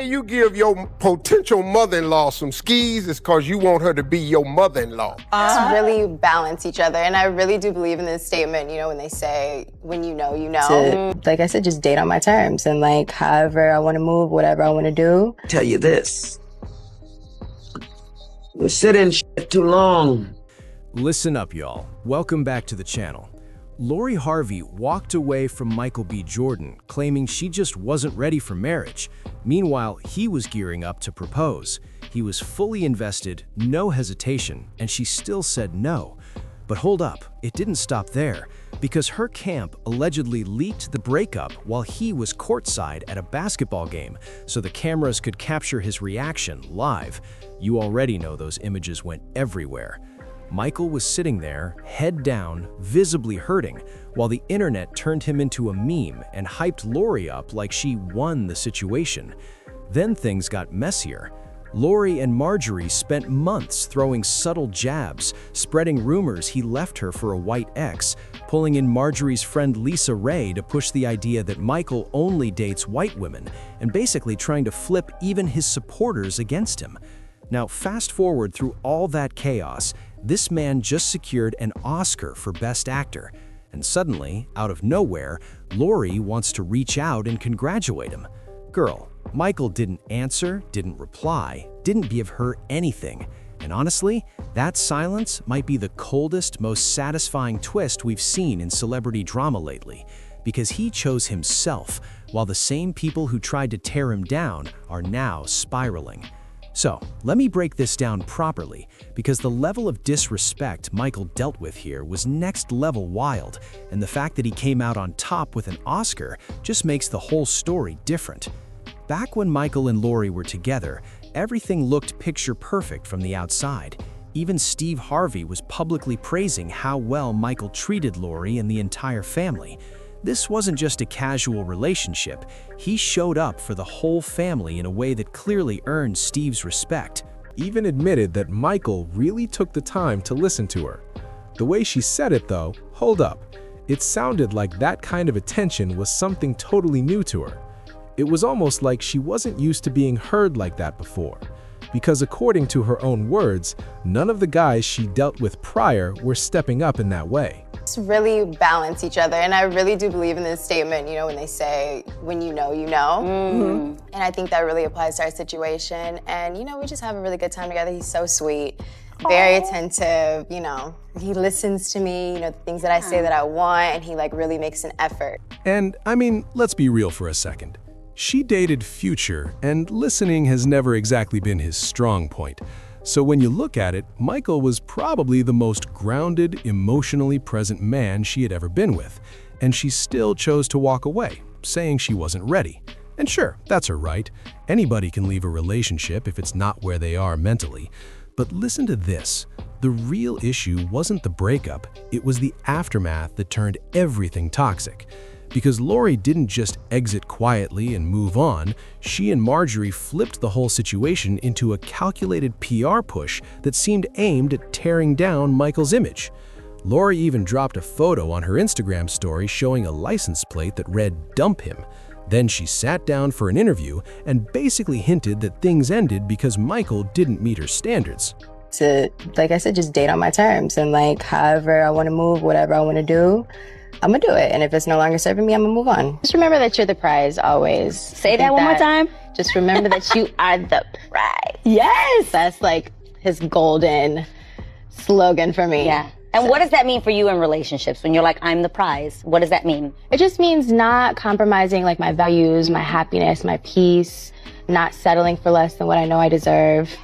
You give your potential mother-in-law some skis, it's because you want her to be your mother-in-law. Let's really balance each other. And I really do believe in this statement, you know, when they say, when you know, you know. Like I said, just date on my terms and like however I want to move, whatever I want to do. Tell you this. We're sitting shit too long. Listen up, y'all. Welcome back to the channel. Lori Harvey walked away from Michael B. Jordan, claiming she just wasn't ready for marriage. Meanwhile, he was gearing up to propose. He was fully invested, no hesitation, and she still said no. But hold up, it didn't stop there, because her camp allegedly leaked the breakup while he was courtside at a basketball game, so the cameras could capture his reaction live. You already know those images went everywhere. Michael was sitting there, head down, visibly hurting, while the internet turned him into a meme and hyped Lori up like she won the situation. Then things got messier. Lori and Marjorie spent months throwing subtle jabs, spreading rumors he left her for a white ex, pulling in Marjorie's friend Lisa Ray to push the idea that Michael only dates white women, and basically trying to flip even his supporters against him. Now, fast forward through all that chaos, this man just secured an Oscar for Best Actor. And suddenly, out of nowhere, Lori wants to reach out and congratulate him. Girl, Michael didn't answer, didn't reply, didn't give her anything. And honestly, that silence might be the coldest, most satisfying twist we've seen in celebrity drama lately. Because he chose himself, while the same people who tried to tear him down are now spiraling. So, let me break this down properly, because the level of disrespect Michael dealt with here was next level wild, and the fact that he came out on top with an Oscar just makes the whole story different. Back when Michael and Lori were together, everything looked picture perfect from the outside. Even Steve Harvey was publicly praising how well Michael treated Lori and the entire family. This wasn't just a casual relationship. He showed up for the whole family in a way that clearly earned Steve's respect. Even admitted that Michael really took the time to listen to her. The way she said it though, hold up, it sounded like that kind of attention was something totally new to her. It was almost like she wasn't used to being heard like that before. Because according to her own words, none of the guys she dealt with prior were stepping up in that way. Let's really balance each other. And I really do believe in this statement, you know, when they say, when you know, you know. And I think that really applies to our situation. And, you know, we just have a really good time together. He's so sweet, very attentive, you know. He listens to me, you know, the things that I say that I want, and he like really makes an effort. And I mean, let's be real for a second. She dated Future, and listening has never exactly been his strong point. So when you look at it, Michael was probably the most grounded, emotionally present man she had ever been with, and she still chose to walk away, saying she wasn't ready. And sure, that's her right. Anybody can leave a relationship if it's not where they are mentally. But listen to this. The real issue wasn't the breakup, it was the aftermath that turned everything toxic. Because Lori didn't just exit quietly and move on, she and Marjorie flipped the whole situation into a calculated PR push that seemed aimed at tearing down Michael's image. Lori even dropped a photo on her Instagram story showing a license plate that read "Dump him." Then she sat down for an interview and basically hinted that things ended because Michael didn't meet her standards. To, like I said, just date on my terms and like however I want to move, whatever I want to do, I'm gonna do it. And if it's no longer serving me, I'm gonna move on. Just remember that you're the prize always. Say that one more time. Just remember that you are the prize. Yes! That's like his golden slogan for me. Yeah. And what does that mean for you in relationships when you're like, I'm the prize? What does that mean? It just means not compromising like my values, my happiness, my peace, not settling for less than what I know I deserve,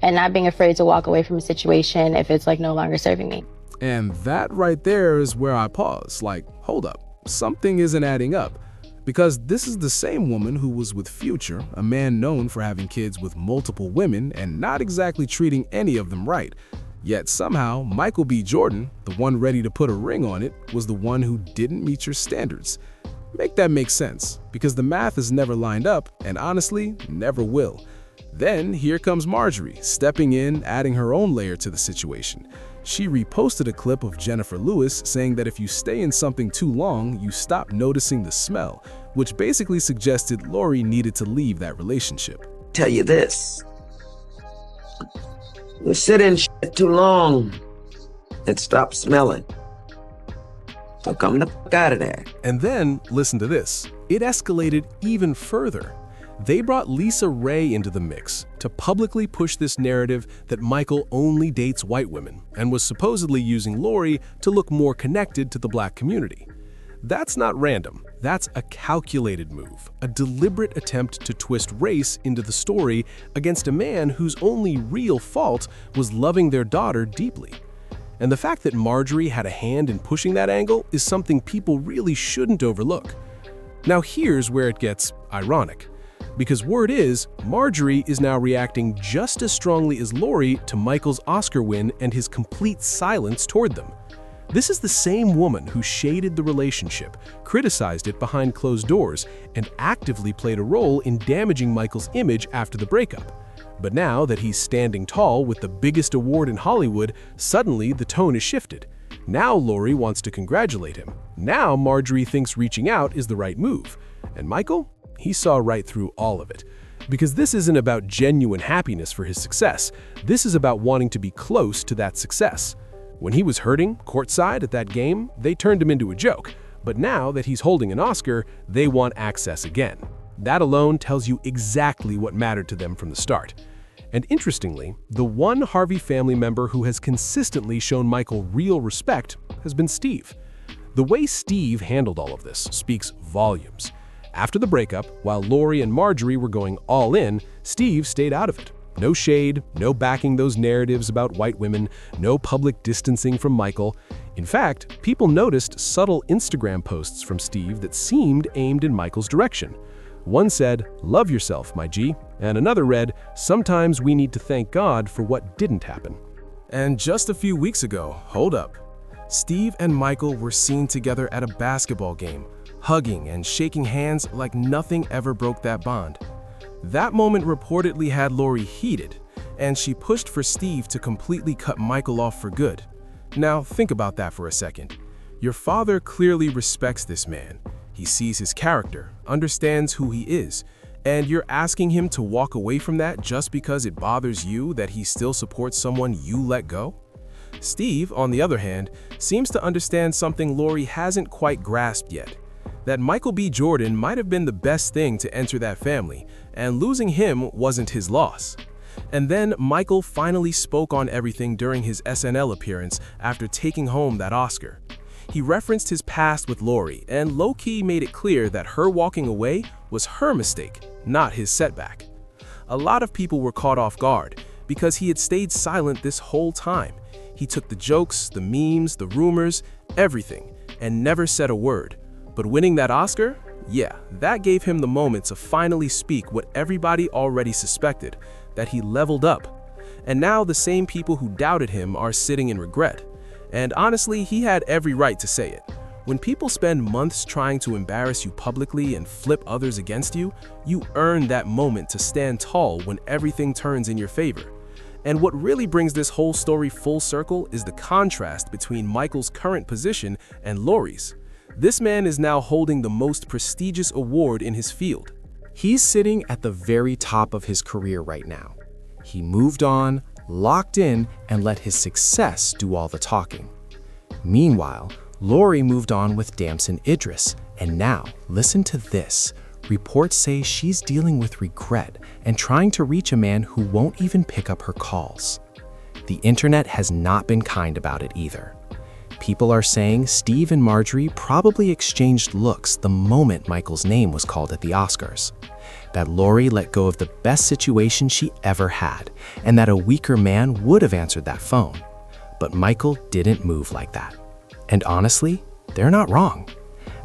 and not being afraid to walk away from a situation if it's like no longer serving me. And that right there is where I pause, like, hold up, something isn't adding up. Because this is the same woman who was with Future, a man known for having kids with multiple women and not exactly treating any of them right. Yet somehow, Michael B. Jordan, the one ready to put a ring on it, was the one who didn't meet your standards. Make that make sense, because the math has never lined up, and honestly, never will. Then here comes Marjorie, stepping in, adding her own layer to the situation. She reposted a clip of Jennifer Lewis saying that if you stay in something too long, you stop noticing the smell, which basically suggested Lori needed to leave that relationship. Tell you this. You sit in shit too long, it stops smelling. So come the fuck out of there. And then, listen to this, it escalated even further. They brought Lisa Ray into the mix to publicly push this narrative that Michael only dates white women and was supposedly using Lori to look more connected to the black community. That's not random. That's a calculated move, a deliberate attempt to twist race into the story against a man whose only real fault was loving their daughter deeply. And the fact that Marjorie had a hand in pushing that angle is something people really shouldn't overlook. Now here's where it gets ironic. Because word is, Marjorie is now reacting just as strongly as Lori to Michael's Oscar win and his complete silence toward them. This is the same woman who shaded the relationship, criticized it behind closed doors, and actively played a role in damaging Michael's image after the breakup. But now that he's standing tall with the biggest award in Hollywood, suddenly the tone is shifted. Now Lori wants to congratulate him. Now Marjorie thinks reaching out is the right move. And Michael? He saw right through all of it. Because this isn't about genuine happiness for his success. This is about wanting to be close to that success. When he was hurting courtside at that game, they turned him into a joke. But now that he's holding an Oscar, they want access again. That alone tells you exactly what mattered to them from the start. And interestingly, the one Harvey family member who has consistently shown Michael real respect has been Steve. The way Steve handled all of this speaks volumes. After the breakup, while Lori and Marjorie were going all in, Steve stayed out of it. No shade, no backing those narratives about white women, no public distancing from Michael. In fact, people noticed subtle Instagram posts from Steve that seemed aimed in Michael's direction. One said, "Love yourself, my G," and another read, "Sometimes we need to thank God for what didn't happen." And just a few weeks ago, hold up. Steve and Michael were seen together at a basketball game, hugging and shaking hands like nothing ever broke that bond. That moment reportedly had Lori heated, and she pushed for Steve to completely cut Michael off for good. Now, think about that for a second. Your father clearly respects this man. He sees his character, understands who he is, and you're asking him to walk away from that just because it bothers you that he still supports someone you let go? Steve, on the other hand, seems to understand something Lori hasn't quite grasped yet. That Michael B. Jordan might have been the best thing to enter that family, and losing him wasn't his loss. And then Michael finally spoke on everything during his SNL appearance after taking home that Oscar. He referenced his past with Lori and low-key made it clear that her walking away was her mistake, not his setback. A lot of people were caught off guard because he had stayed silent this whole time. He took the jokes, the memes, the rumors, everything, and never said a word. But winning that Oscar? Yeah, that gave him the moment to finally speak what everybody already suspected, that he leveled up. And now the same people who doubted him are sitting in regret. And honestly, he had every right to say it. When people spend months trying to embarrass you publicly and flip others against you, you earn that moment to stand tall when everything turns in your favor. And what really brings this whole story full circle is the contrast between Michael's current position and Lori's. This man is now holding the most prestigious award in his field. He's sitting at the very top of his career right now. He moved on, locked in, and let his success do all the talking. Meanwhile, Lori moved on with Damson Idris, and now, listen to this. Reports say she's dealing with regret and trying to reach a man who won't even pick up her calls. The internet has not been kind about it either. People are saying Steve and Marjorie probably exchanged looks the moment Michael's name was called at the Oscars. That Lori let go of the best situation she ever had, and that a weaker man would have answered that phone. But Michael didn't move like that. And honestly, they're not wrong.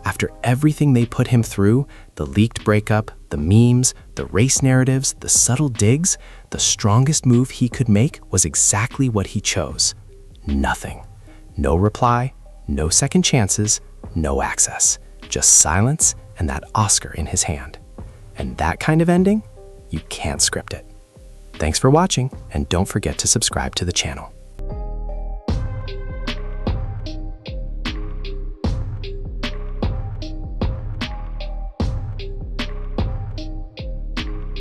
After everything they put him through, the leaked breakup, the memes, the race narratives, the subtle digs, the strongest move he could make was exactly what he chose. Nothing. No reply, no second chances, no access. Just silence and that Oscar in his hand. And that kind of ending, you can't script it. Thanks for watching, and don't forget to subscribe to the channel.